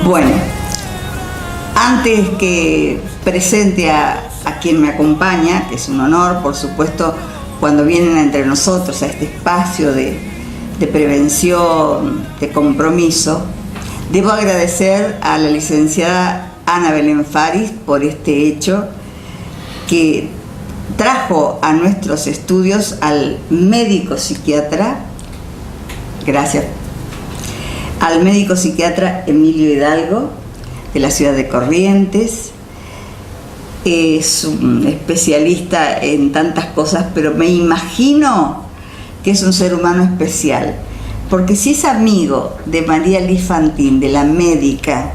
Bueno, antes que presente a quien me acompaña, que es un honor, por supuesto, cuando vienen entre nosotros a este espacio de prevención, de compromiso, debo agradecer a la licenciada Ana Belén Faris por este hecho que trajo a nuestros estudios al médico psiquiatra, gracias, al médico psiquiatra Emilio Hidalgo, de la ciudad de Corrientes. Es un especialista en tantas cosas, pero me imagino que es un ser humano especial, porque si es amigo de María Liz Fantín, de la médica,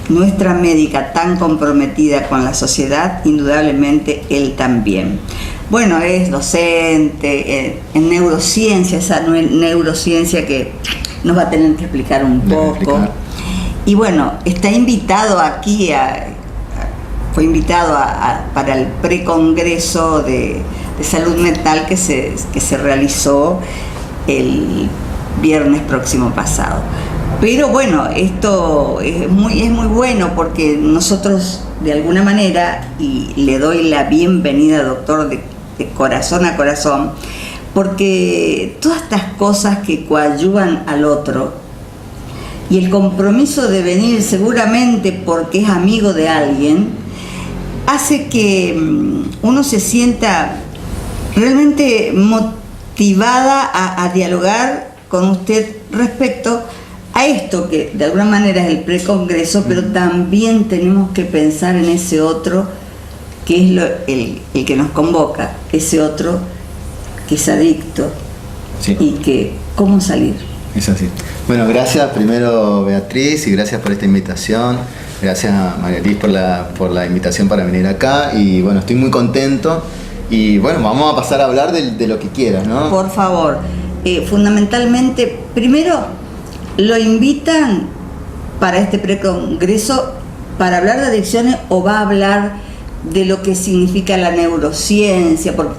nuestra médica tan comprometida con la sociedad, indudablemente él también. Bueno, es docente en neurociencia, esa neurociencia que nos va a tener que explicar un poco. Y bueno, está invitado aquí, fue invitado para el precongreso de salud mental que se realizó el viernes próximo pasado. Pero bueno, esto es muy bueno porque nosotros de alguna manera, y le doy la bienvenida, doctor, de corazón a corazón, porque todas estas cosas que coadyuvan al otro y el compromiso de venir seguramente porque es amigo de alguien, hace que uno se sienta realmente motivada a dialogar con usted respecto a esto que de alguna manera es el precongreso, pero también tenemos que pensar en ese otro que es el que nos convoca, ese otro que es adicto, sí, y que cómo salir. Es así. Bueno, gracias primero Beatriz y gracias por esta invitación. Gracias María Liz por la invitación para venir acá y bueno, estoy muy contento y bueno, vamos a pasar a hablar de lo que quieras, ¿no? Por favor, fundamentalmente, primero lo invitan para este precongreso para hablar de adicciones o va a hablar de lo que significa la neurociencia, porque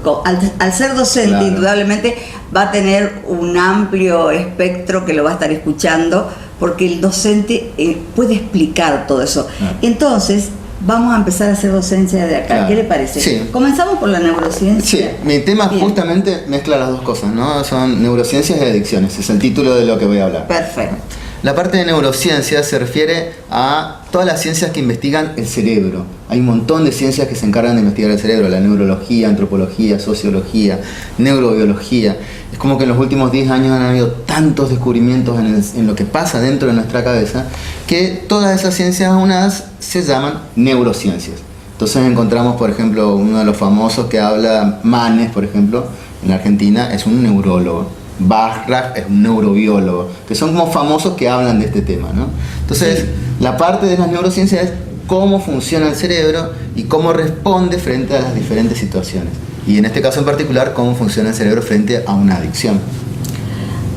al ser docente, claro, indudablemente va a tener un amplio espectro que lo va a estar escuchando, porque el docente puede explicar todo eso. Claro. Entonces, vamos a empezar a hacer docencia de acá. Claro. ¿Qué le parece? Sí. Comenzamos por la neurociencia. Sí, mi tema bien, justamente mezcla las dos cosas, ¿no? Son neurociencias y adicciones, es el título de lo que voy a hablar. Perfecto. La parte de neurociencia se refiere a todas las ciencias que investigan el cerebro. Hay un montón de ciencias que se encargan de investigar el cerebro, la neurología, antropología, sociología, neurobiología. Es como que en los últimos 10 años han habido tantos descubrimientos en lo que pasa dentro de nuestra cabeza, que todas esas ciencias aunadas se llaman neurociencias. Entonces encontramos, por ejemplo, uno de los famosos que habla, Manes, por ejemplo, en la Argentina, es un neurólogo. Bachrach es un neurobiólogo, que son como famosos que hablan de este tema, ¿no? Entonces, sí, la parte de las neurociencias es cómo funciona el cerebro y cómo responde frente a las diferentes situaciones. Y en este caso en particular, cómo funciona el cerebro frente a una adicción.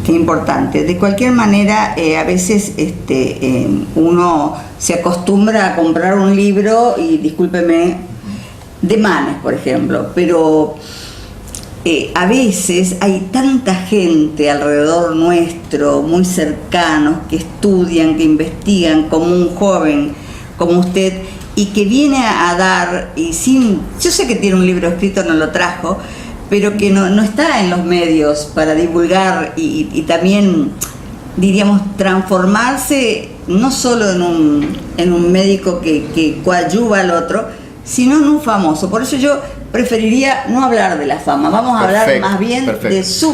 Qué importante. De cualquier manera, a veces uno se acostumbra a comprar un libro, y discúlpeme, de Manes, por ejemplo, pero a veces hay tanta gente alrededor nuestro, muy cercanos, que estudian, que investigan, como un joven como usted, y que viene a dar, y yo sé que tiene un libro escrito, no lo trajo, pero que no está en los medios para divulgar y también, diríamos, transformarse no solo en un médico que coadyuva al otro, sino en un famoso. Por eso yo preferiría no hablar de la fama, vamos a hablar más bien de su...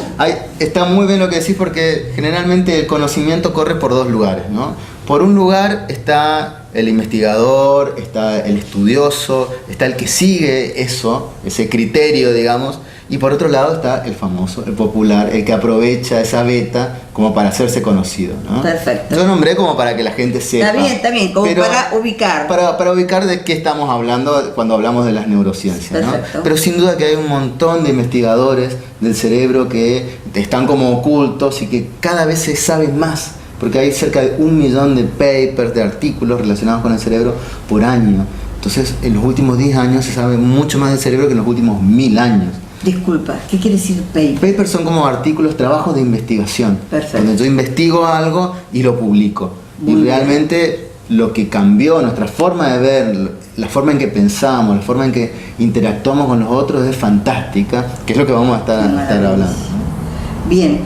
Está muy bien lo que decís, porque generalmente el conocimiento corre por dos lugares, ¿no? Por un lugar está el investigador, está el estudioso, está el que sigue eso, ese criterio, digamos, y por otro lado está el famoso, el popular, el que aprovecha esa beta como para hacerse conocido, ¿no? Perfecto. Yo nombré como para que la gente sepa. Está bien, como para ubicar. Para ubicar de qué estamos hablando cuando hablamos de las neurociencias, ¿no? Pero sin duda que hay un montón de investigadores del cerebro que están como ocultos y que cada vez se sabe más, porque hay cerca de 1 millón de papers, de artículos relacionados con el cerebro por año. Entonces, en los últimos 10 años se sabe mucho más del cerebro que en los últimos 1000 años. Disculpa, ¿qué quiere decir paper? Papers son como artículos, trabajos de investigación. Perfecto. Donde yo investigo algo y lo publico. Muy y bien. Realmente lo que cambió nuestra forma de ver, la forma en que pensamos, la forma en que interactuamos con los otros es fantástica, que es lo que vamos a estar hablando, ¿no? Bien,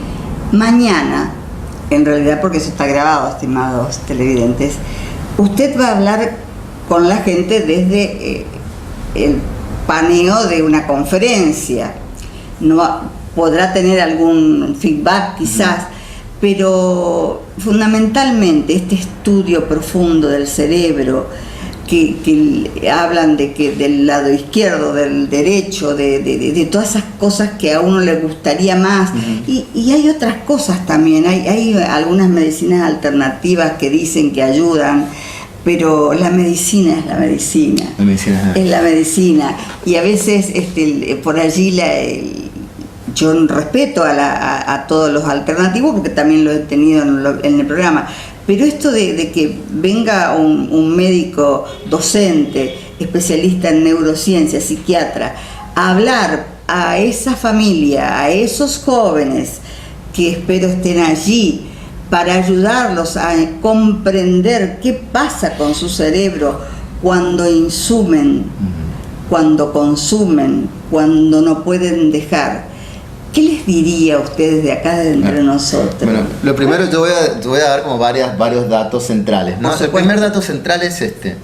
mañana, en realidad porque eso está grabado, estimados televidentes, usted va a hablar con la gente desde el paneo de una conferencia. Podrá tener algún feedback quizás, pero fundamentalmente este estudio profundo del cerebro que hablan de que del lado izquierdo, del derecho, de todas esas cosas que a uno le gustaría más. Y hay otras cosas también, hay algunas medicinas alternativas que dicen que ayudan, pero la medicina es la medicina. La medicina es la medicina. Y a veces por allí yo respeto a todos los alternativos porque también lo he tenido en el programa, pero esto de que venga un médico docente, especialista en neurociencia, psiquiatra, a hablar a esa familia, a esos jóvenes que espero estén allí para ayudarlos a comprender qué pasa con su cerebro cuando insumen, cuando consumen, cuando no pueden dejar. ¿Qué les diría a ustedes de acá, de entre nosotros? Bueno, lo primero yo voy a dar como varios datos centrales, ¿no? El primer dato central es este.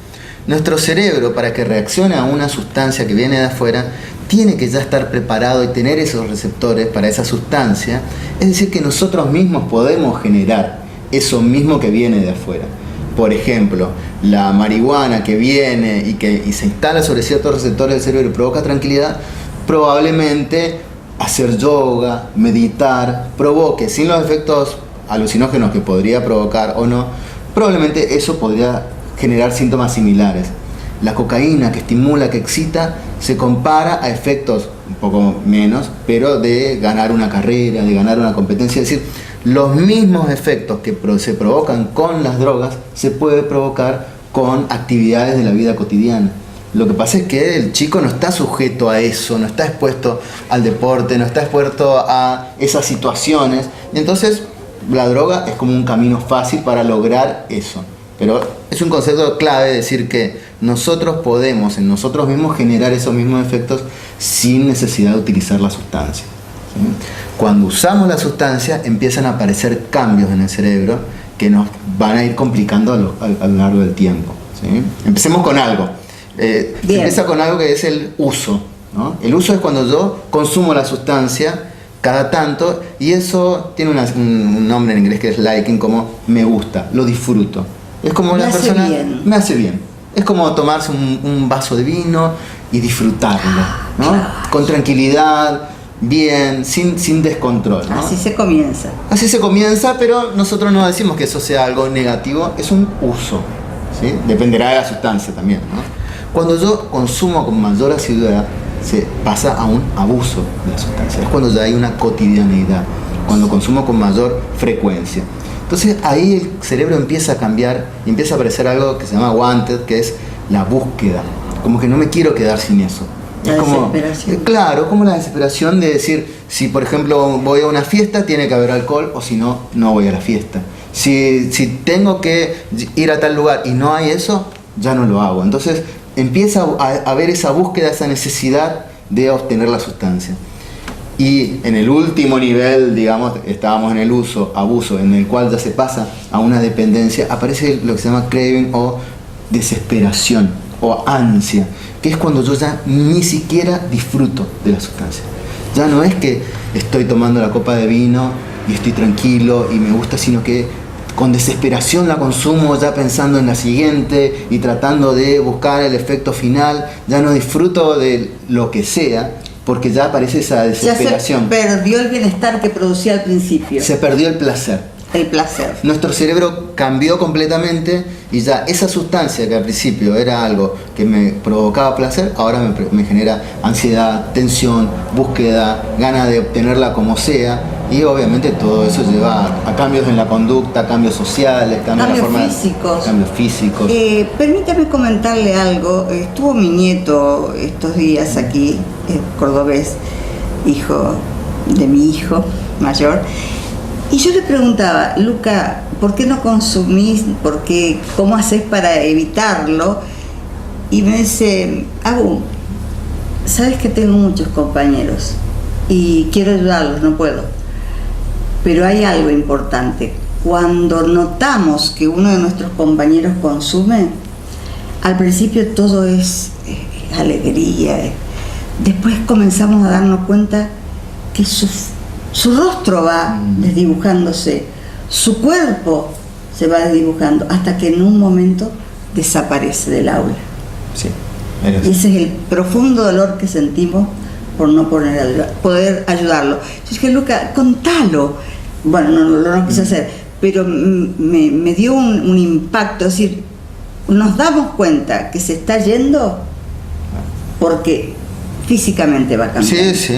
Nuestro cerebro, para que reaccione a una sustancia que viene de afuera, tiene que ya estar preparado y tener esos receptores para esa sustancia. Es decir, que nosotros mismos podemos generar eso mismo que viene de afuera. Por ejemplo, la marihuana que viene y se instala sobre ciertos receptores del cerebro y provoca tranquilidad, probablemente hacer yoga, meditar, provoque, sin los efectos alucinógenos que podría provocar o no, probablemente eso podría generar síntomas similares. La cocaína que estimula, que excita, se compara a efectos un poco menos, pero de ganar una carrera, de ganar una competencia. Es decir, los mismos efectos que se provocan con las drogas se puede provocar con actividades de la vida cotidiana. Lo que pasa es que el chico no está sujeto a eso, no está expuesto al deporte, no está expuesto a esas situaciones. Y entonces la droga es como un camino fácil para lograr eso. Pero es un concepto clave decir que nosotros podemos en nosotros mismos generar esos mismos efectos sin necesidad de utilizar la sustancia. ¿Sí? Cuando usamos la sustancia empiezan a aparecer cambios en el cerebro que nos van a ir complicando a lo largo del tiempo. ¿Sí? Empecemos con algo. Se empieza con algo que es el uso, ¿no? El uso es cuando yo consumo la sustancia cada tanto y eso tiene un nombre en inglés que es liking, como me gusta, lo disfruto. Es como la persona me hace bien. Es como tomarse un vaso de vino y disfrutarlo, ¿no? Claro. Con tranquilidad, bien, sin descontrol, ¿no? Así se comienza. Así se comienza, pero nosotros no decimos que eso sea algo negativo, es un uso, ¿sí? Dependerá de la sustancia también, ¿no? Cuando yo consumo con mayor asiduidad, se pasa a un abuso de la sustancia. Es cuando ya hay una cotidianeidad, cuando consumo con mayor frecuencia. Entonces ahí el cerebro empieza a cambiar y empieza a aparecer algo que se llama wanted, que es la búsqueda. Como que no me quiero quedar sin eso. La desesperación. Claro, como la desesperación de decir, si por ejemplo voy a una fiesta, tiene que haber alcohol, o si no, no voy a la fiesta. Si tengo que ir a tal lugar y no hay eso, ya no lo hago. Entonces empieza a haber esa búsqueda, esa necesidad de obtener la sustancia. Y en el último nivel, digamos, estábamos en el abuso, en el cual ya se pasa a una dependencia, aparece lo que se llama craving o desesperación o ansia, que es cuando yo ya ni siquiera disfruto de la sustancia. Ya no es que estoy tomando la copa de vino y estoy tranquilo y me gusta, sino que con desesperación la consumo, ya pensando en la siguiente y tratando de buscar el efecto final. Ya no disfruto de lo que sea, porque ya aparece esa desesperación. Ya se perdió el bienestar que producía al principio. Se perdió el placer. El placer. Nuestro cerebro cambió completamente y ya esa sustancia que al principio era algo que me provocaba placer, ahora me genera ansiedad, tensión, búsqueda, ganas de obtenerla como sea, y obviamente todo eso lleva a cambios en la conducta, cambios sociales, cambios físicos. Cambios físicos. Permítame comentarle algo. Estuvo mi nieto estos días aquí, cordobés, hijo de mi hijo mayor. Y yo le preguntaba, Luca, ¿por qué no consumís? ¿Cómo haces para evitarlo? Y me dice, Abu, sabes que tengo muchos compañeros y quiero ayudarlos, no puedo. Pero hay algo importante. Cuando notamos que uno de nuestros compañeros consume, al principio todo es alegría. Después comenzamos a darnos cuenta que su rostro va desdibujándose, su cuerpo se va desdibujando, hasta que en un momento desaparece del aula. Sí, y ese es el profundo dolor que sentimos por no poder ayudarlo. Yo dije, Luca, contalo. Bueno, no lo quise hacer, pero me dio un impacto. Es decir, nos damos cuenta que se está yendo porque físicamente va cambiando. Sí, sí.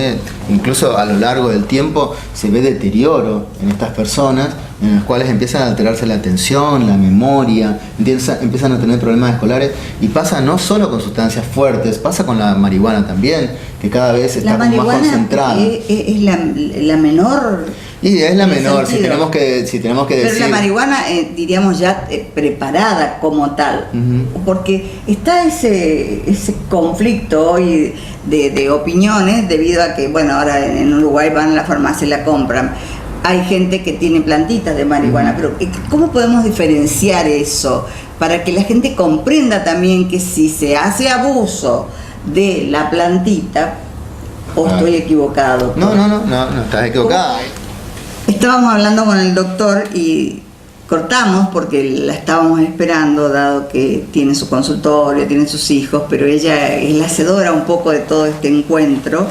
Incluso a lo largo del tiempo se ve deterioro en estas personas, en las cuales empiezan a alterarse la atención, la memoria, empiezan a tener problemas escolares, y pasa no solo con sustancias fuertes, pasa con la marihuana también, que cada vez está más concentrada. Es la menor. Y es la menor, si tenemos que decir. Pero la marihuana, diríamos ya preparada como tal, porque está ese conflicto hoy de opiniones, debido a que, bueno, ahora en Uruguay van a la farmacia y la compran. Hay gente que tiene plantitas de marihuana, pero ¿cómo podemos diferenciar eso? Para que la gente comprenda también que si se hace abuso de la plantita, o estoy equivocado. No, estás equivocada. Estábamos hablando con el doctor y cortamos porque la estábamos esperando, dado que tiene su consultorio, tiene sus hijos, pero ella es la hacedora un poco de todo este encuentro,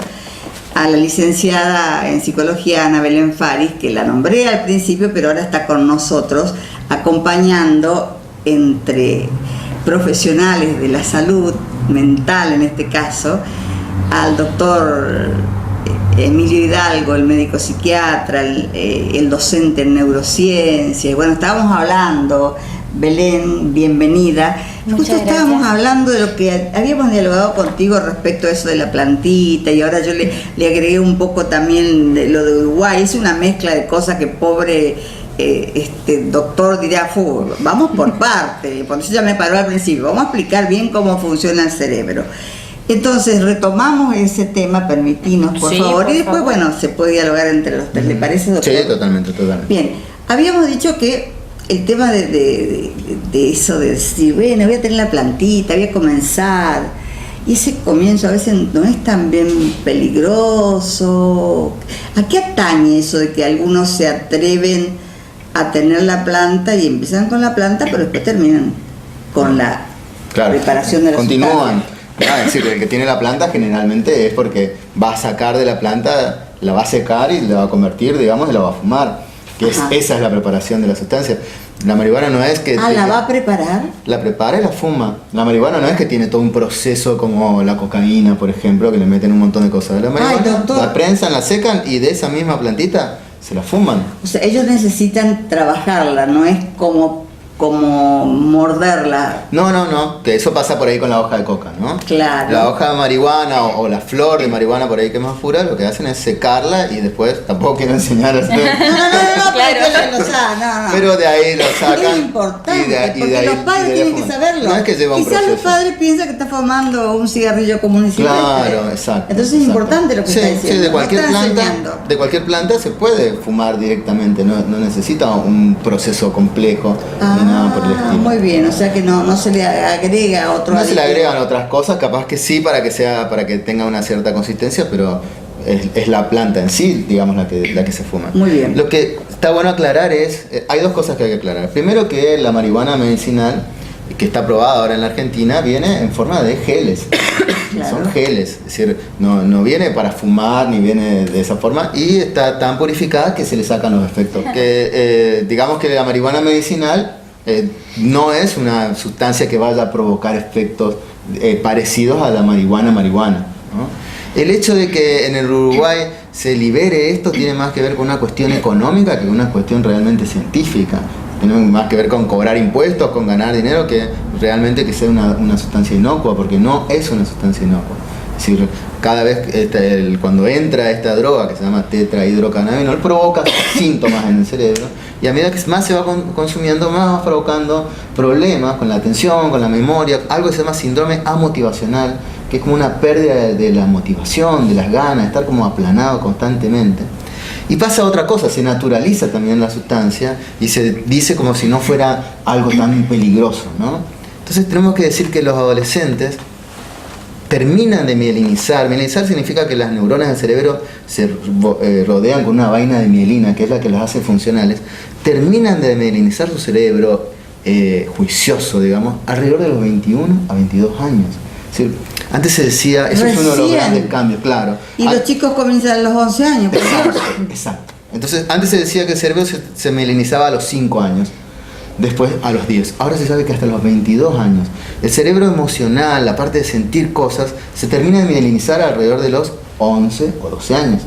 a la licenciada en psicología Ana Belén Faris, que la nombré al principio, pero ahora está con nosotros, acompañando entre profesionales de la salud mental, en este caso, al doctor Emilio Hidalgo, el médico psiquiatra, el docente en neurociencia. Y bueno, estábamos hablando, Belén, bienvenida. Justo estábamos hablando de lo que habíamos dialogado contigo respecto a eso de la plantita, y ahora yo le agregué un poco también de lo de Uruguay. Es una mezcla de cosas que pobre doctor dirá, vamos por parte, por eso ya me paró al principio, vamos a explicar bien cómo funciona el cerebro. Entonces retomamos ese tema, permitinos por favor, y después, bueno, se puede dialogar entre los tres, ¿le parece, doctor? Sí, totalmente. Bien, habíamos dicho que el tema de eso de decir, bueno, voy a tener la plantita, voy a comenzar, y ese comienzo a veces no es tan bien peligroso. ¿A qué atañe eso de que algunos se atreven a tener la planta y empiezan con la planta, pero después terminan con la preparación de la continúan? Es decir, el que tiene la planta generalmente es porque va a sacar de la planta, la va a secar y la va a convertir, digamos, y la va a fumar. Esa es la preparación de la sustancia. La marihuana no es que... ¿la va a preparar? La prepara y la fuma. La marihuana no es que tiene todo un proceso como la cocaína, por ejemplo, que le meten un montón de cosas. La marihuana la prensan, la secan y de esa misma plantita se la fuman. O sea, ellos necesitan trabajarla, no es como morderla. No, que eso pasa por ahí con la hoja de coca, ¿no? Claro. La hoja de marihuana o la flor de marihuana por ahí que es más pura, lo que hacen es secarla y después, tampoco quiero enseñar a hacer. No, claro. Pero de ahí lo sacan. Es importante, porque los padres tienen que saberlo. No es que lleva un Quizás proceso. los padres piensan que está fumando un cigarrillo común y silvestre. Claro, exacto. Entonces es importante lo que está diciendo. Sí, de cualquier planta se puede fumar directamente, no necesita un proceso complejo ni nada por el estilo. Muy bien, o sea que no se le agrega otro No se le agregan otras cosas, capaz que sí para que tenga una cierta consistencia, pero es la planta en sí, digamos, la que se fuma. Muy bien. Lo que está bueno aclarar hay dos cosas que hay que aclarar. Primero, que la marihuana medicinal, que está aprobada ahora en la Argentina, viene en forma de geles. Claro. Son geles, es decir, no viene para fumar ni viene de esa forma, y está tan purificada que se le sacan los efectos. Digamos que la marihuana medicinal no es una sustancia que vaya a provocar efectos parecidos a la marihuana, ¿no? El hecho de que en el Uruguay se libere esto tiene más que ver con una cuestión económica que con una cuestión realmente científica. Tiene más que ver con cobrar impuestos, con ganar dinero, que realmente que sea una sustancia inocua, porque no es una sustancia inocua. Es decir, cada vez cuando entra esta droga que se llama tetrahidrocannabinol provoca síntomas en el cerebro, y a medida que más se va consumiendo, más va provocando problemas con la atención, con la memoria, algo que se llama síndrome amotivacional, que es como una pérdida de la motivación, de las ganas, estar como aplanado constantemente. Y pasa otra cosa, se naturaliza también la sustancia y se dice como si no fuera algo tan peligroso, ¿no? Entonces tenemos que decir que los adolescentes terminan de mielinizar. Mielinizar significa que las neuronas del cerebro se rodean con una vaina de mielina, que es la que las hace funcionales. Terminan de mielinizar su cerebro juicioso, digamos, alrededor de los 21 a 22 años. Es decir, antes se decía, eso es uno de los grandes cambios, claro. Y los chicos comienzan a los 11 años. Exacto. Entonces, antes se decía que el cerebro se mielinizaba a los 5 años, después a los 10. Ahora se sabe que hasta los 22 años. El cerebro emocional, la parte de sentir cosas, se termina de mielinizar alrededor de los 11 o 12 años.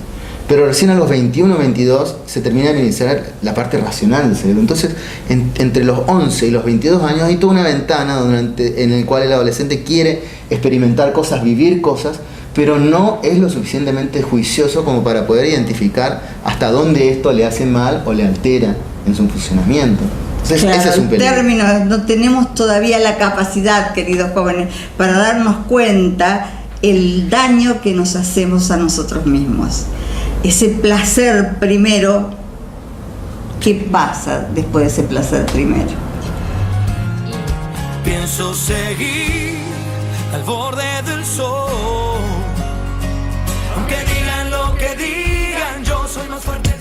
Pero recién a los 21 o 22 se termina de mielinizar la parte racional del cerebro. Entonces, entre los 11 y los 22 años hay toda una ventana en la cual el adolescente quiere experimentar cosas, vivir cosas, pero no es lo suficientemente juicioso como para poder identificar hasta dónde esto le hace mal o le altera en su funcionamiento. Entonces, claro, ese es un peligro. No tenemos todavía la capacidad, queridos jóvenes, para darnos cuenta el daño que nos hacemos a nosotros mismos. Ese placer primero, ¿qué pasa después de ese placer primero? Pienso seguir al borde del sol, aunque digan lo que digan, yo soy más fuerte.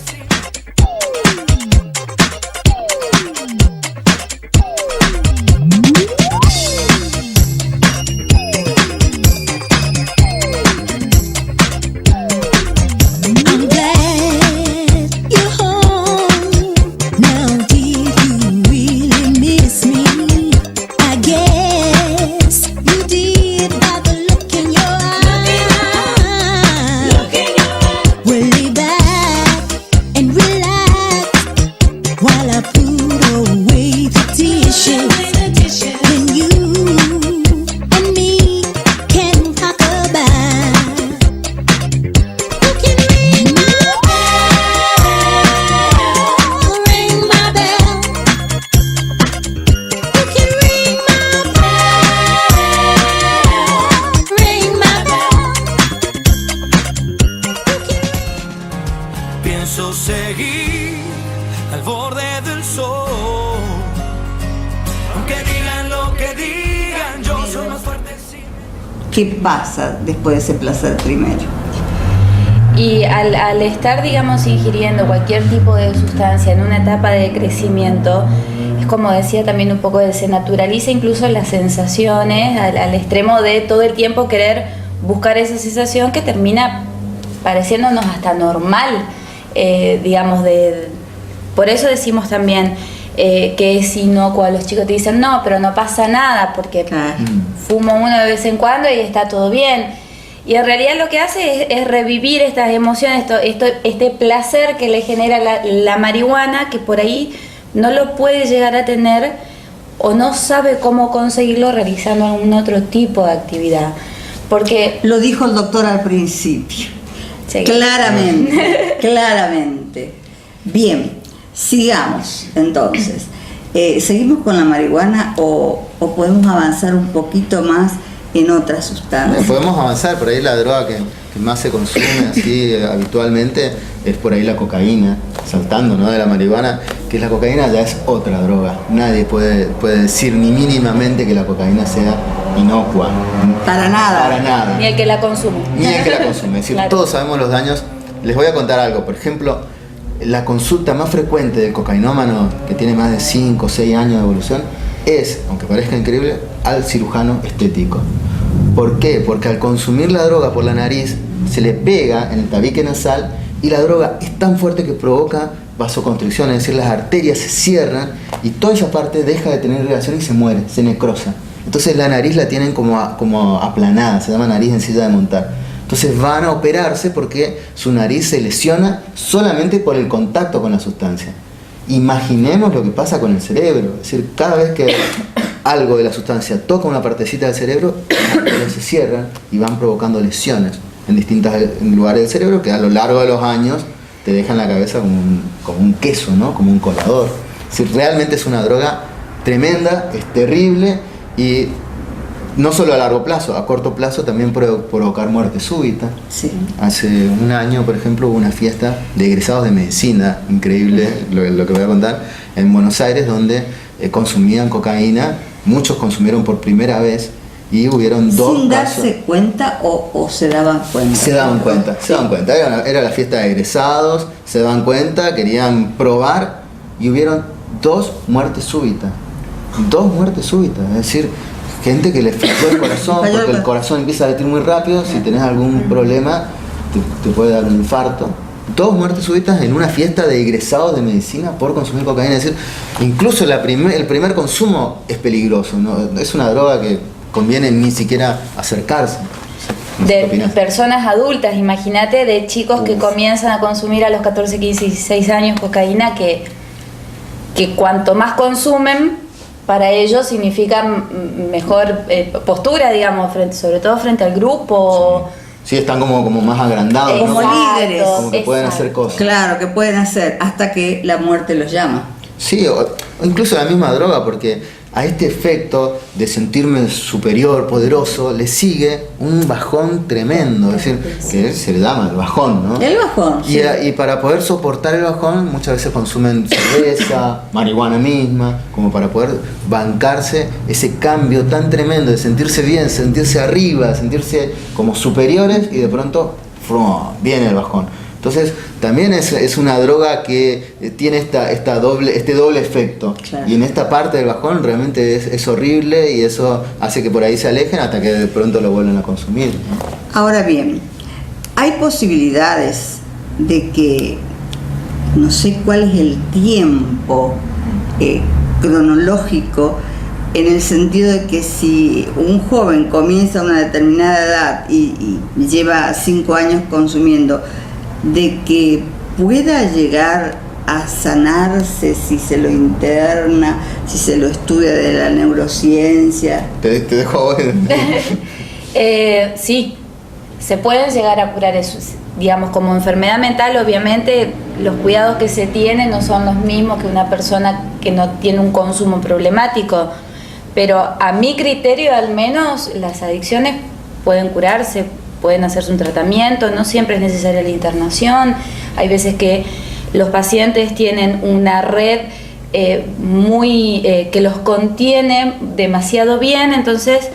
Pienso seguir al borde del sol, aunque digan lo que digan, yo soy más fuerte. ¿Qué pasa después de ese placer primero? Y al estar, digamos, ingiriendo cualquier tipo de sustancia en una etapa de crecimiento, es como decía también un poco, se naturaliza incluso las sensaciones al extremo de todo el tiempo querer buscar esa sensación que termina pareciéndonos hasta normal. Digamos, por eso decimos también que es inocuo. Los chicos te dicen, no, pero no pasa nada porque fumo uno de vez en cuando y está todo bien. Y en realidad lo que hace es revivir estas emociones, este placer que le genera la marihuana, que por ahí no lo puede llegar a tener o no sabe cómo conseguirlo realizando algún otro tipo de actividad. Porque lo dijo el doctor al principio. Sí. Claramente. Bien, sigamos entonces. ¿Seguimos con la marihuana o podemos avanzar un poquito más en otras sustancias? Podemos avanzar, por ahí la droga que más se consume así habitualmente es por ahí la cocaína, saltando, ¿no?, de la marihuana, que la cocaína ya es otra droga. Nadie puede decir ni mínimamente que la cocaína sea inocua. Para nada. Para nada. Ni el que la consume. Ni el que la consume. Es decir, claro, todos sabemos los daños. Les voy a contar algo. Por ejemplo, la consulta más frecuente del cocainómano que tiene más de 5 o 6 años de evolución es, aunque parezca increíble, al cirujano estético. ¿Por qué? Porque al consumir la droga por la nariz se le pega en el tabique nasal y la droga es tan fuerte que provoca vasoconstricción, es decir, las arterias se cierran y toda esa parte deja de tener relación y se muere, se necrosa. Entonces la nariz la tienen como aplanada, se llama nariz en silla de montar. Entonces van a operarse porque su nariz se lesiona solamente por el contacto con la sustancia. Imaginemos lo que pasa con el cerebro, es decir, cada vez que algo de la sustancia toca una partecita del cerebro, las arterias se cierran y van provocando lesiones en distintos lugares del cerebro que a lo largo de los años te dejan la cabeza como un queso, ¿no? Como un colador. Es decir, realmente es una droga tremenda, es terrible y no solo a largo plazo, a corto plazo también puede provocar muerte súbita. Sí. Hace un año, por ejemplo, hubo una fiesta de egresados de medicina, increíble lo que voy a contar, en Buenos Aires, donde consumían cocaína, muchos consumieron por primera vez y hubieron dos ¿Sin casos. darse cuenta o se daban cuenta? Se daban cuenta. Era la fiesta de egresados, se daban cuenta, querían probar y hubieron 2 muertes súbitas. 2 muertes súbitas, es decir, gente que le falló el corazón, porque el corazón empieza a latir muy rápido, si tenés algún problema te puede dar un infarto. 2 muertes súbitas en una fiesta de egresados de medicina por consumir cocaína. Es decir, incluso el primer consumo es peligroso, ¿no? Es una droga que conviene ni siquiera acercarse. De personas adultas, imagínate, de chicos que comienzan a consumir a los 14, 15, 16 años cocaína, que cuanto más consumen, para ellos significa mejor postura, digamos, sobre todo frente al grupo. Sí, están como más agrandados, ¿no? Como líderes. Como que pueden hacer cosas. Claro, que pueden hacer hasta que la muerte los llama. Sí, o incluso la misma droga, porque a este efecto de sentirme superior, poderoso, le sigue un bajón tremendo, es decir, que se le llama el bajón, ¿no? El bajón, sí. Y para poder soportar el bajón, muchas veces consumen cerveza, marihuana misma, como para poder bancarse ese cambio tan tremendo de sentirse bien, sentirse arriba, sentirse como superiores y de pronto viene el bajón. Entonces también es una droga que tiene este doble efecto. Claro. Y en esta parte del bajón realmente es horrible y eso hace que por ahí se alejen hasta que de pronto lo vuelven a consumir, ¿no? Ahora bien, hay posibilidades de que, no sé cuál es el tiempo cronológico, en el sentido de que si un joven comienza a una determinada edad y lleva 5 años consumiendo, de que pueda llegar a sanarse si se lo interna, si se lo estudia de la neurociencia. Te dejo a vos. Sí, se pueden llegar a curar eso. Digamos, como enfermedad mental, obviamente los cuidados que se tienen no son los mismos que una persona que no tiene un consumo problemático, pero a mi criterio al menos las adicciones pueden curarse, pueden hacerse un tratamiento, no siempre es necesaria la internación. Hay veces que los pacientes tienen una red que los contiene demasiado bien, entonces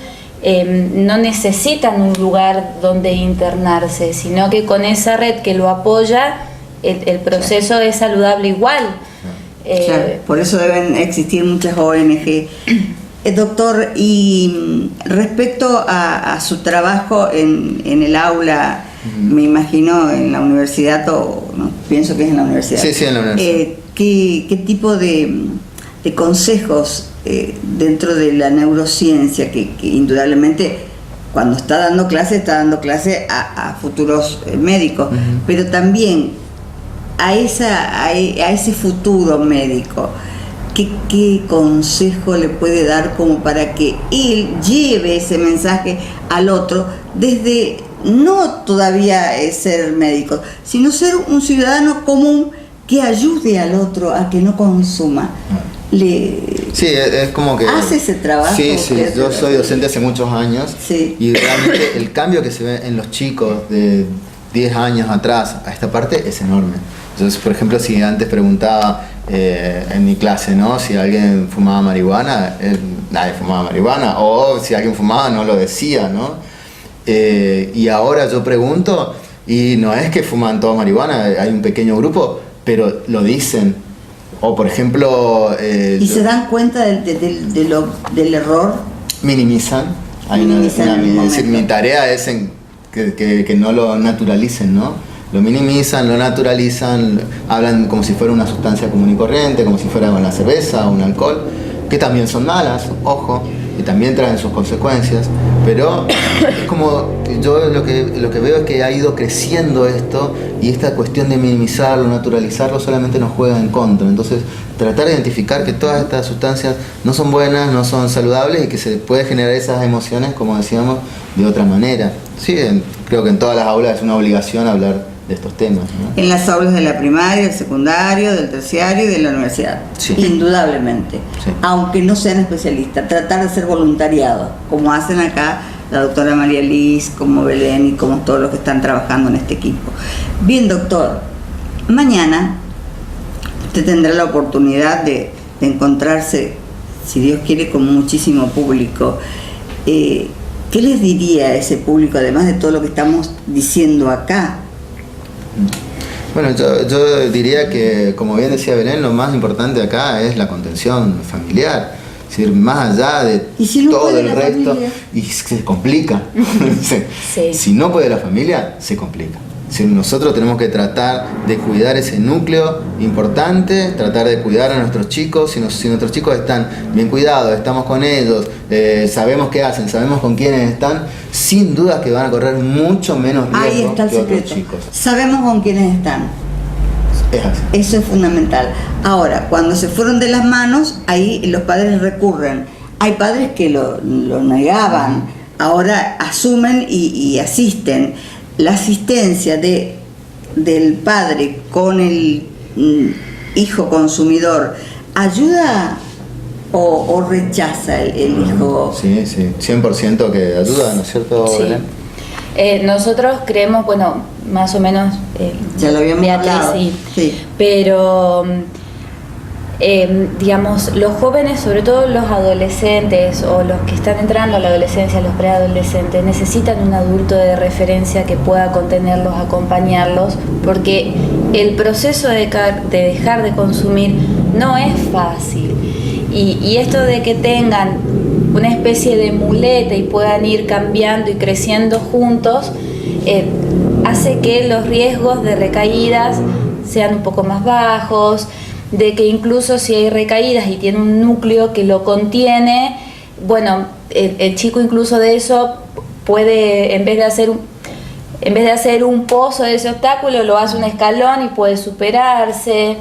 no necesitan un lugar donde internarse, sino que con esa red que lo apoya, el proceso es saludable igual. Claro, por eso deben existir muchas ONG. Doctor, y respecto a su trabajo en el aula, me imagino en la universidad, o no, pienso que es en la universidad. Sí, en la universidad. ¿Qué tipo de consejos dentro de la neurociencia, que indudablemente cuando está dando clase a futuros médicos, pero también a ese futuro médico? ¿Qué consejo le puede dar como para que él lleve ese mensaje al otro desde no todavía ser médico, sino ser un ciudadano común que ayude al otro a que no consuma? Sí, es como que hace ese trabajo. Sí, yo soy docente hace muchos años, sí. Y realmente el cambio que se ve en los chicos de 10 años atrás a esta parte es enorme. Entonces, por ejemplo, si antes preguntaba en mi clase, ¿no?, si alguien fumaba marihuana, nadie fumaba marihuana, o si alguien fumaba no lo decía, ¿no? Y ahora yo pregunto, y no es que fuman todos marihuana, hay un pequeño grupo, pero lo dicen. O por ejemplo... ¿Y se dan cuenta del error? Minimizan. Es decir, mi tarea es que no lo naturalicen, ¿no? Lo minimizan, lo naturalizan, hablan como si fuera una sustancia común y corriente, como si fuera una cerveza o un alcohol, que también son malas, ojo, y también traen sus consecuencias, pero es como, yo lo que veo es que ha ido creciendo esto, y esta cuestión de minimizarlo, naturalizarlo, solamente nos juega en contra. Entonces, tratar de identificar que todas estas sustancias no son buenas, no son saludables, y que se puede generar esas emociones, como decíamos, de otra manera. Sí, creo que en todas las aulas es una obligación hablar de estos temas, ¿no? En las aulas de la primaria, del secundario, del terciario y de la universidad, Sí. indudablemente, Sí. aunque no sean especialistas, tratar de hacer voluntariado, como hacen acá la doctora María Liz, como Belén y como todos los que están trabajando en este equipo. Bien, doctor, mañana usted tendrá la oportunidad de encontrarse, si Dios quiere, con muchísimo público. ¿Qué les diría a ese público, además de todo lo que estamos diciendo acá? Bueno, yo diría que, como bien decía Belén, lo más importante acá es la contención familiar. Es decir, más allá de ¿Y si no todo puede el la resto, familia? y se complica. Sí. Si no puede la familia, se complica. Es decir, nosotros tenemos que tratar de cuidar ese núcleo importante, tratar de cuidar a nuestros chicos. Si nuestros chicos están bien cuidados, estamos con ellos, sabemos qué hacen, sabemos con quiénes están, sin duda que van a correr mucho menos Ahí riesgo está el que otros secreto. chicos. Sabemos con quiénes están. Es así. Eso es fundamental. Ahora, cuando se fueron de las manos, ahí los padres recurren. Hay padres que lo negaban, ahora asumen y asisten. La asistencia del padre con el hijo consumidor, ¿ayuda o rechaza el hijo? Sí, 100% que ayuda, ¿no es cierto, Sí. Belén? Nosotros creemos, bueno, más o menos, Ya lo habíamos Beatriz, hablado. sí. Sí. Pero digamos, los jóvenes, sobre todo los adolescentes o los que están entrando a la adolescencia, los preadolescentes, necesitan un adulto de referencia que pueda contenerlos, acompañarlos, porque el proceso de dejar de consumir no es fácil. Y esto de que tengan una especie de muleta y puedan ir cambiando y creciendo juntos, hace que los riesgos de recaídas sean un poco más bajos, de que incluso si hay recaídas y tiene un núcleo que lo contiene, bueno, el chico incluso de eso puede, en vez de hacer un pozo de ese obstáculo, lo hace un escalón y puede superarse.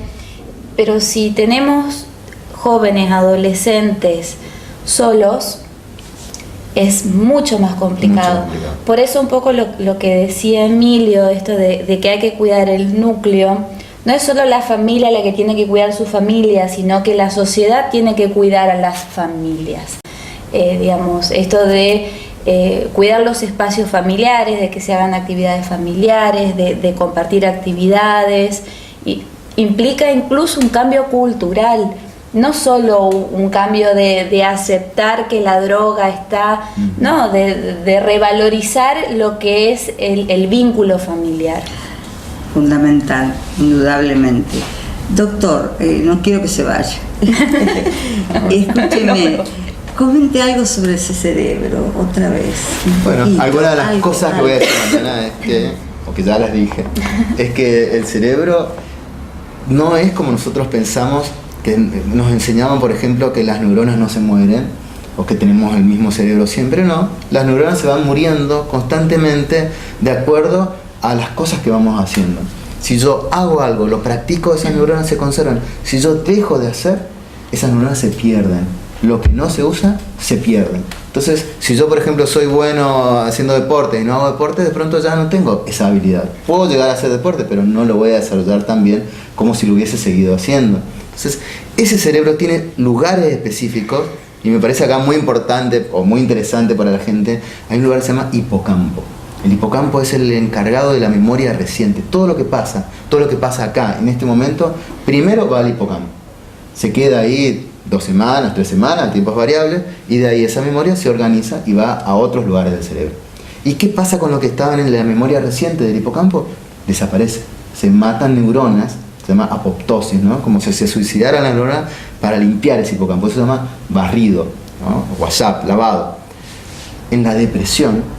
Pero si tenemos jóvenes, adolescentes solos, es mucho más complicado. Mucho complicado. Por eso un poco lo que decía Emilio, esto de que hay que cuidar el núcleo. No es solo la familia la que tiene que cuidar su familia, sino que la sociedad tiene que cuidar a las familias. Digamos, esto de cuidar los espacios familiares, de que se hagan actividades familiares, de compartir actividades, y implica incluso un cambio cultural, no solo un cambio de aceptar que la droga está, no, de revalorizar lo que es el vínculo familiar. Fundamental, indudablemente. Doctor, no quiero que se vaya. Escúcheme, comente algo sobre ese cerebro, otra vez. Bueno, poquito, algunas de las algo, cosas que voy a decir mañana es que, o que ya las dije, es que el cerebro no es como nosotros pensamos, que nos enseñaban, por ejemplo, que las neuronas no se mueren, o que tenemos el mismo cerebro siempre. No, las neuronas se van muriendo constantemente de acuerdo a las cosas que vamos haciendo. Si yo hago algo, lo practico, esas neuronas se conservan. Si yo dejo de hacer, esas neuronas se pierden. Lo que no se usa, se pierde. Entonces, si yo, por ejemplo, soy bueno haciendo deporte y no hago deporte, de pronto ya no tengo esa habilidad. Puedo llegar a hacer deporte, pero no lo voy a desarrollar tan bien como si lo hubiese seguido haciendo. Entonces, ese cerebro tiene lugares específicos, y me parece acá muy importante o muy interesante para la gente. Hay un lugar que se llama hipocampo. El hipocampo es el encargado de la memoria reciente. Todo lo que pasa acá, en este momento, primero va al hipocampo. Se queda ahí 2 semanas, 3 semanas, tiempos variables, y de ahí esa memoria se organiza y va a otros lugares del cerebro. ¿Y qué pasa con lo que estaban en la memoria reciente del hipocampo? Desaparece. Se matan neuronas, se llama apoptosis, ¿no? Como si se suicidaran las neuronas para limpiar ese hipocampo. Eso se llama barrido, ¿no? WhatsApp, lavado. En la depresión,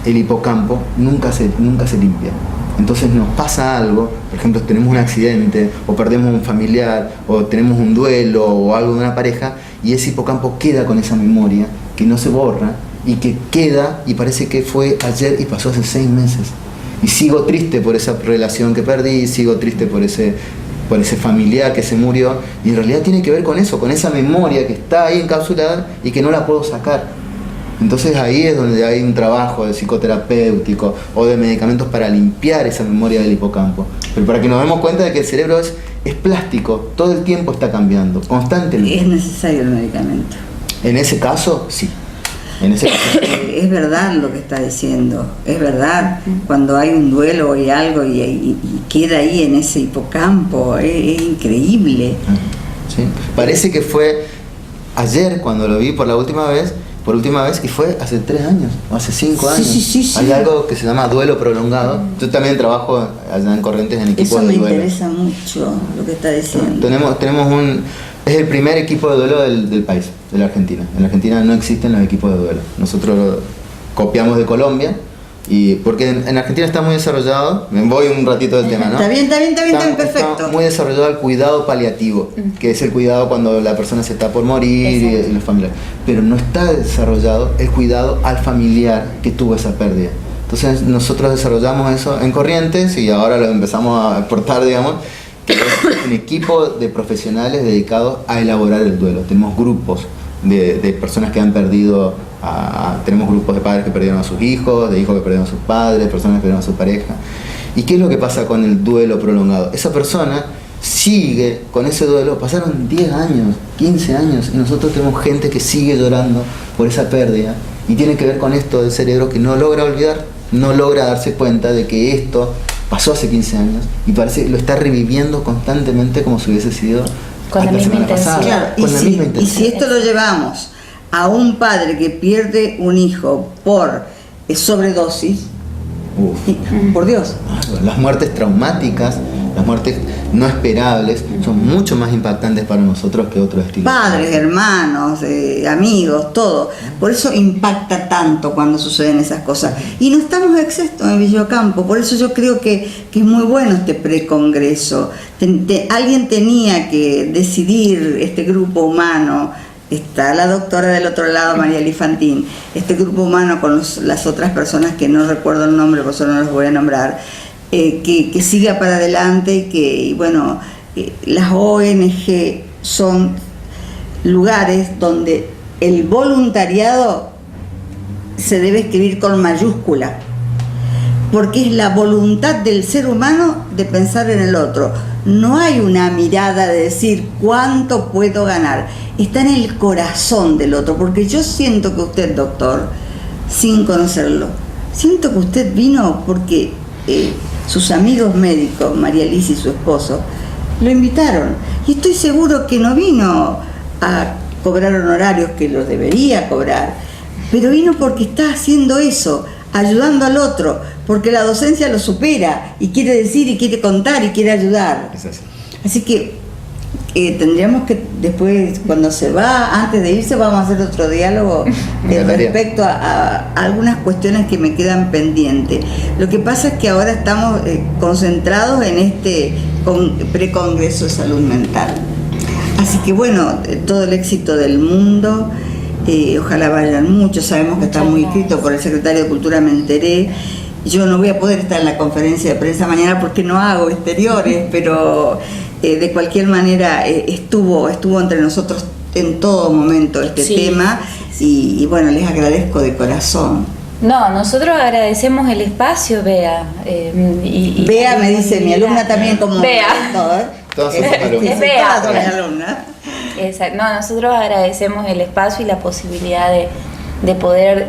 el hipocampo nunca se limpia. Entonces nos pasa algo, por ejemplo, tenemos un accidente, o perdemos un familiar, o tenemos un duelo, o algo de una pareja, y ese hipocampo queda con esa memoria, que no se borra, y que queda, y parece que fue ayer y pasó hace 6 meses. Y sigo triste por esa relación que perdí, sigo triste por ese familiar que se murió, y en realidad tiene que ver con eso, con esa memoria que está ahí encapsulada y que no la puedo sacar. Entonces ahí es donde hay un trabajo de psicoterapéutico o de medicamentos para limpiar esa memoria del hipocampo. Pero para que nos demos cuenta de que el cerebro es plástico, todo el tiempo está cambiando, constantemente. Es necesario el medicamento. En ese caso, sí. En ese caso, Es verdad lo que está diciendo, es verdad. Cuando hay un duelo y algo y queda ahí en ese hipocampo, es increíble. ¿sí? Parece que fue ayer cuando lo vi por última vez, y fue hace 3 años, o hace 5 años. Sí. Hay algo que se llama duelo prolongado. Yo también trabajo allá en Corrientes en equipo Eso de me duelo. interesa mucho lo que está diciendo. Es el primer equipo de duelo del país, de la Argentina. En la Argentina no existen los equipos de duelo. Nosotros copiamos de Colombia, porque en Argentina está muy desarrollado, me voy un ratito del tema, ¿no? Está bien, perfecto. Está muy desarrollado el cuidado paliativo, que es el cuidado cuando la persona se está por morir y los familiares. Pero no está desarrollado el cuidado al familiar que tuvo esa pérdida. Entonces nosotros desarrollamos eso en Corrientes y ahora lo empezamos a exportar, digamos, que es un equipo de profesionales dedicados a elaborar el duelo. Tenemos grupos de personas que han perdido, tenemos grupos de padres que perdieron a sus hijos, de hijos que perdieron a sus padres, personas que perdieron a su pareja. ¿Y qué es lo que pasa con el duelo prolongado? Esa persona sigue con ese duelo, pasaron 10 años, 15 años, y nosotros tenemos gente que sigue llorando por esa pérdida, y tiene que ver con esto del cerebro que no logra olvidar, no logra darse cuenta de que esto pasó hace 15 años y parece que lo está reviviendo constantemente como si hubiese sido con la misma intensidad. Claro, y si esto lo llevamos a un padre que pierde un hijo por sobredosis, por Dios. Las muertes traumáticas, las muertes no esperables, son mucho más impactantes para nosotros que otros estilos. Padres, hermanos, amigos, todo. Por eso impacta tanto cuando suceden esas cosas. Y no estamos exentos en Villocampo, por eso yo creo que es muy bueno este precongreso. Alguien tenía que decidir este grupo humano. Está la doctora del otro lado, María Lifantín, este grupo humano con las otras personas que no recuerdo el nombre, por eso no los voy a nombrar, que siga para adelante y que, bueno, las ONG son lugares donde el voluntariado se debe escribir con mayúscula, porque es la voluntad del ser humano de pensar en el otro. No hay una mirada de decir cuánto puedo ganar, está en el corazón del otro, porque yo siento que usted, doctor, sin conocerlo, siento que usted vino porque sus amigos médicos, María Liz y su esposo, lo invitaron, y estoy seguro que no vino a cobrar honorarios que los debería cobrar, pero vino porque está haciendo eso, ayudando al otro, porque la docencia lo supera y quiere decir y quiere contar y quiere ayudar. Es así. Así que tendríamos que después, cuando se va, antes de irse, vamos a hacer otro diálogo respecto a algunas cuestiones que me quedan pendientes. Lo que pasa es que ahora estamos concentrados en este precongreso de salud mental. Así que bueno, todo el éxito del mundo. Ojalá vayan muchos, sabemos que está muy inscrito por el secretario de Cultura, me enteré. Yo no voy a poder estar en la conferencia de prensa mañana porque no hago exteriores, pero de cualquier manera estuvo entre nosotros en todo momento este tema y bueno, les agradezco de corazón. No, nosotros agradecemos el espacio, Bea. Bea me dice, mi alumna también como Bea. Todas son alumnas. Es Bea. Todas mis alumnas. Exacto. No, nosotros agradecemos el espacio y la posibilidad de poder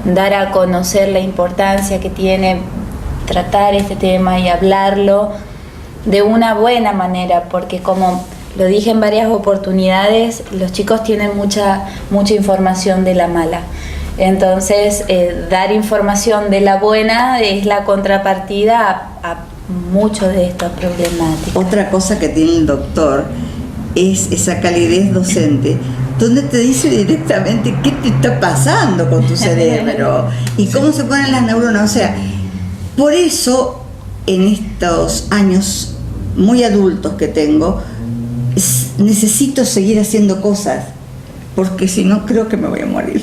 dar a conocer la importancia que tiene tratar este tema y hablarlo de una buena manera, porque como lo dije en varias oportunidades, los chicos tienen mucha información de la mala. Entonces, dar información de la buena es la contrapartida a muchos de estas problemáticas. Otra cosa que tiene el doctor es esa calidez docente, donde te dice directamente qué te está pasando con tu cerebro y cómo se ponen las neuronas. O sea, por eso en estos años muy adultos que tengo, necesito seguir haciendo cosas, porque si no creo que me voy a morir.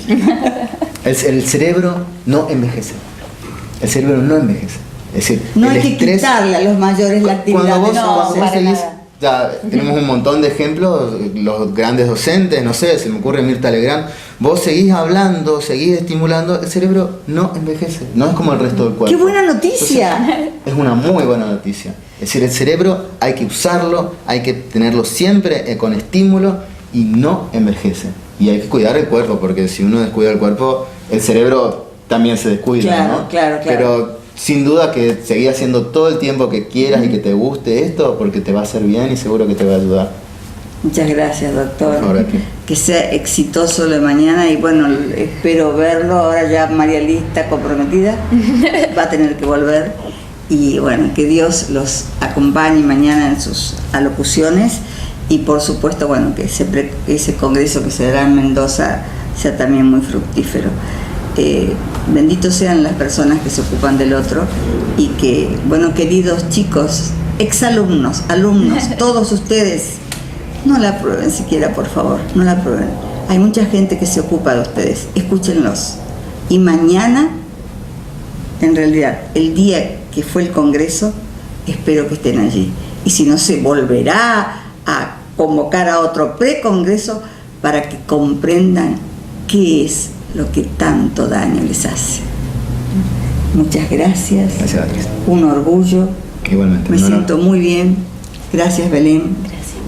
El cerebro no envejece. El cerebro no envejece. Es decir, No el hay que estrés, quitarle a los mayores la actividad. cuando vos para seguís, nada. ya tenemos un montón de ejemplos, los grandes docentes, no sé, se me ocurre Mirta Legrand, vos seguís hablando, seguís estimulando, el cerebro no envejece, no es como el resto del cuerpo. ¡Qué buena noticia! Entonces, es una muy buena noticia. Es decir, el cerebro hay que usarlo, hay que tenerlo siempre con estímulo y no envejece. Y hay que cuidar el cuerpo, porque si uno descuida el cuerpo, el cerebro también se descuida, Claro, ¿no? claro. Pero sin duda que seguir haciendo todo el tiempo que quieras y que te guste esto, porque te va a hacer bien y seguro que te va a ayudar. Muchas gracias, doctor. Por favor, aquí. Que sea exitoso lo de mañana y bueno, espero verlo. Ahora ya María Liz está comprometida, va a tener que volver. Y bueno, que Dios los acompañe mañana en sus alocuciones y por supuesto, bueno, que ese congreso que se dará en Mendoza sea también muy fructífero. Benditos sean las personas que se ocupan del otro y que, bueno, queridos chicos, exalumnos, alumnos, todos ustedes, no la prueben siquiera, por favor, no la prueben. Hay mucha gente que se ocupa de ustedes, escúchenlos. Y mañana, en realidad, el día que fue el congreso, espero que estén allí. Y si no, se volverá a convocar a otro precongreso para que comprendan qué es lo que tanto daño les hace. Muchas gracias. Gracias, Beatriz. Un orgullo. Igualmente. Me un honor. siento muy bien. Gracias, Belén,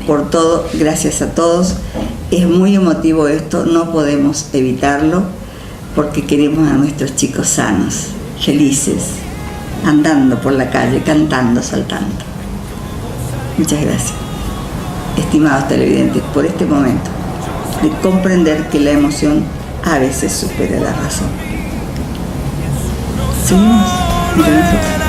por todo. Gracias a todos. Es muy emotivo esto, no podemos evitarlo porque queremos a nuestros chicos sanos, felices, andando por la calle, cantando, saltando. Muchas gracias. Estimados televidentes, por este momento de comprender que la emoción a veces supera la razón. Seguimos entre nosotros.